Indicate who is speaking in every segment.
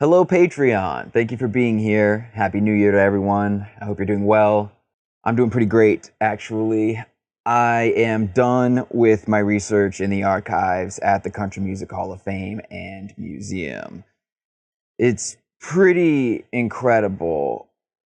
Speaker 1: Hello, Patreon. Thank you for being here. Happy New Year to everyone. I hope you're doing well. I'm doing pretty great, actually. I am done with my research in the archives at the Country Music Hall of Fame and Museum. It's pretty incredible.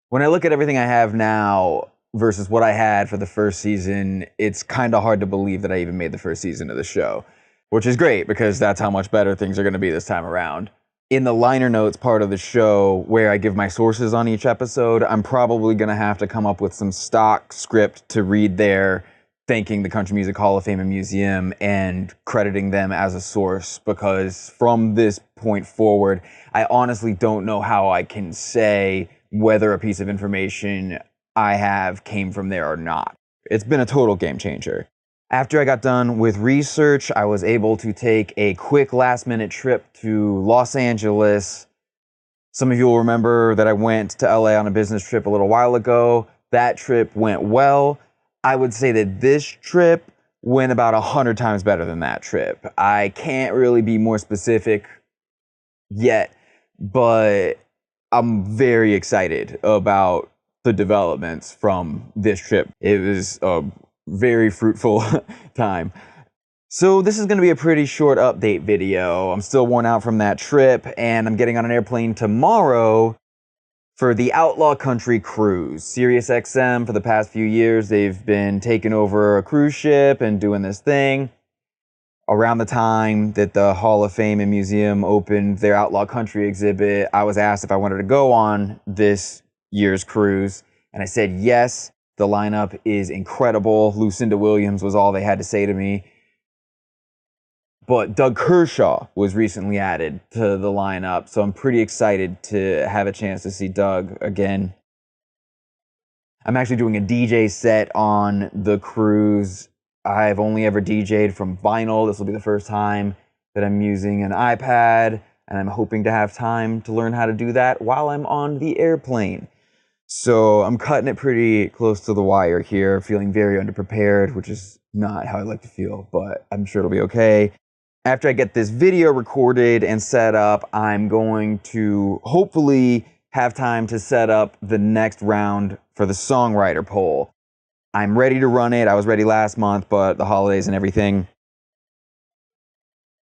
Speaker 1: When I look at everything I have now versus what I had for the first season, it's kind of hard to believe that I even made the first season of the show, which is great because that's how much better things are going to be this time around. In the liner notes part of the show where I give my sources on each episode, I'm probably going to have to come up with some stock script to read there, thanking the Country Music Hall of Fame and Museum and crediting them as a source, because from this point forward, I honestly don't know how I can say whether a piece of information I have came from there or not. It's been a total game changer. After I got done with research, I was able to take a quick last-minute trip to Los Angeles. Some of you will remember that I went to LA on a business trip a little while ago. That trip went well. I would say that this trip went about 100 times better than that trip. I can't really be more specific yet, but I'm very excited about the developments from this trip. It was a very fruitful time. So this is going to be a pretty short update video. I'm still worn out from that trip, and I'm getting on an airplane tomorrow for the Outlaw Country Cruise. SiriusXM, for the past few years, they've been taking over a cruise ship and doing this thing. Around the time that the Hall of Fame and Museum opened their Outlaw Country exhibit, I was asked if I wanted to go on this year's cruise, and I said yes. The lineup is incredible. Lucinda Williams was all they had to say to me. But Doug Kershaw was recently added to the lineup, so I'm pretty excited to have a chance to see Doug again. I'm actually doing a DJ set on the cruise. I've only ever DJ'd from vinyl. This will be the first time that I'm using an iPad, and I'm hoping to have time to learn how to do that while I'm on the airplane. So I'm cutting it pretty close to the wire here, feeling very underprepared, which is not how I like to feel, but I'm sure it'll be okay. After I get this video recorded and set up, I'm going to hopefully have time to set up the next round for the songwriter poll. I'm ready to run it. I was ready last month, but the holidays and everything.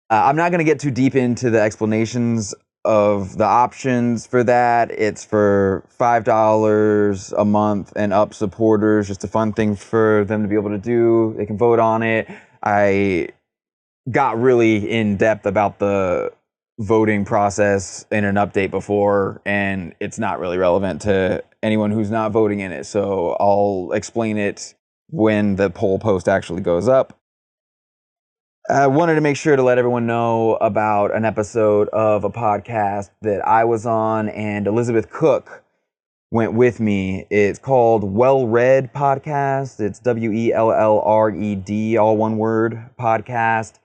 Speaker 1: I'm not going to get too deep into the explanations of the options for that. It's for $5 a month and up supporters, just a fun thing for them to be able to do. They can vote on it. I got really in depth about the voting process in an update before, and it's not really relevant to anyone who's not voting in it. So I'll explain it when the poll post actually goes up. I wanted to make sure to let everyone know about an episode of a podcast that I was on, and Elizabeth Cook went with me. It's called Well Read Podcast. It's WELLRED, all one word, podcast.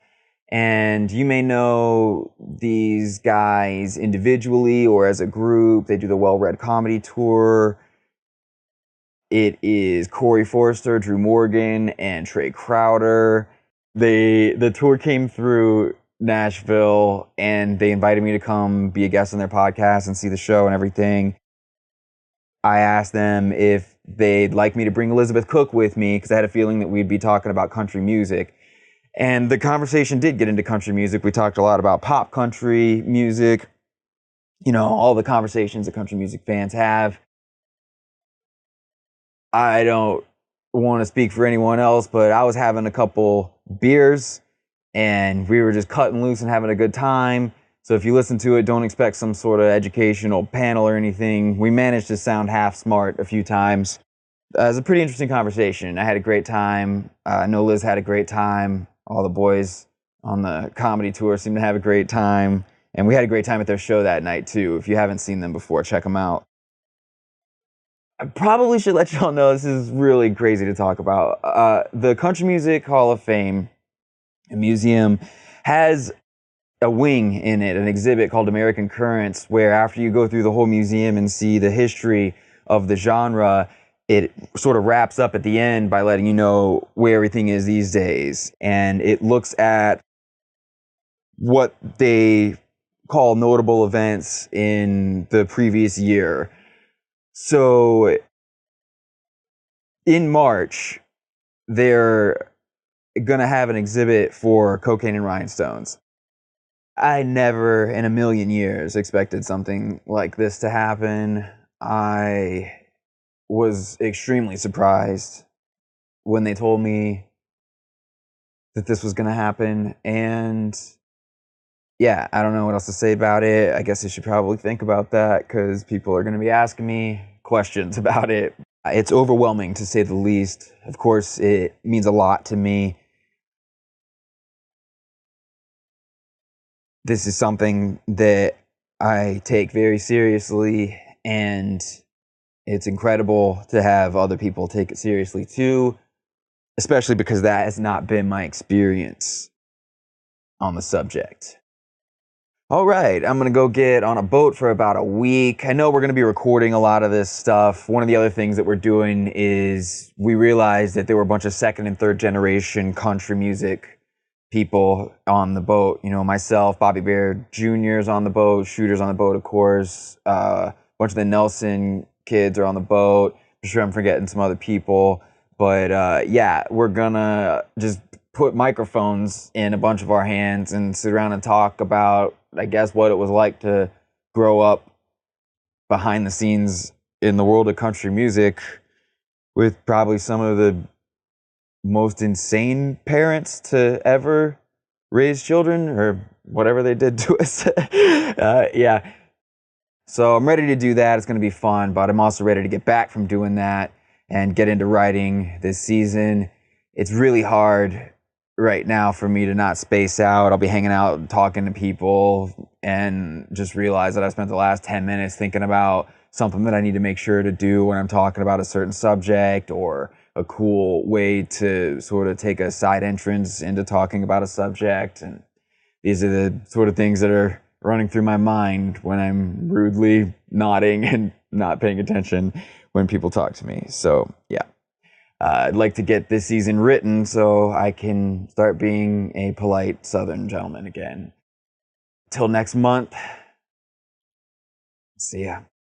Speaker 1: And you may know these guys individually or as a group. They do the Well Read Comedy Tour. It is Corey Forrester, Drew Morgan, and Trey Crowder. The tour came through Nashville, and they invited me to come be a guest on their podcast and see the show and everything. I asked them if they'd like me to bring Elizabeth Cook with me, because I had a feeling that we'd be talking about country music. And the conversation did get into country music. We talked a lot about pop country music, you know, all the conversations that country music fans have. I don't want to speak for anyone else, but I was having a couple beers and we were just cutting loose and having a good time. So if you listen to it, don't expect some sort of educational panel or anything. We managed to sound half smart a few times. It was a pretty interesting conversation. I had a great time. I know Liz had a great time. All the boys on the comedy tour seemed to have a great time. And we had a great time at their show that night too. If you haven't seen them before, check them out. I probably should let y'all know this is really crazy to talk about. The Country Music Hall of Fame and Museum has a wing in it, an exhibit called American Currents, where after you go through the whole museum and see the history of the genre, it sort of wraps up at the end by letting you know where everything is these days. And it looks at what they call notable events in the previous year. So in March, they're gonna have an exhibit for Cocaine and Rhinestones. I never in a million years expected something like this to happen. I was extremely surprised when they told me that this was going to happen. And yeah, I don't know what else to say about it. I guess I should probably think about that because people are going to be asking me questions about it. It's overwhelming to say the least. Of course, it means a lot to me. This is something that I take very seriously, and it's incredible to have other people take it seriously too, especially because that has not been my experience on the subject. All right, I'm gonna go get on a boat for about a week. I know we're gonna be recording a lot of this stuff. One of the other things that we're doing is we realized that there were a bunch of second and third generation country music people on the boat. You know, myself, Bobby Bear Jr.'s on the boat, Shooter's on the boat, of course. A bunch of the Nelson kids are on the boat. I'm sure I'm forgetting some other people. But yeah, we're gonna just put microphones in a bunch of our hands and sit around and talk about, I guess, what it was like to grow up behind the scenes in the world of country music with probably some of the most insane parents to ever raise children, or whatever they did to us. Yeah. So I'm ready to do that. It's going to be fun, but I'm also ready to get back from doing that and get into writing this season. It's really hard right now for me to not space out. I'll be hanging out and talking to people and just realize that I spent the last 10 minutes thinking about something that I need to make sure to do when I'm talking about a certain subject, or a cool way to sort of take a side entrance into talking about a subject. And these are the sort of things that are running through my mind when I'm rudely nodding and not paying attention when people talk to me. So yeah, I'd like to get this season written so I can start being a polite Southern gentleman again. Till next month, see ya.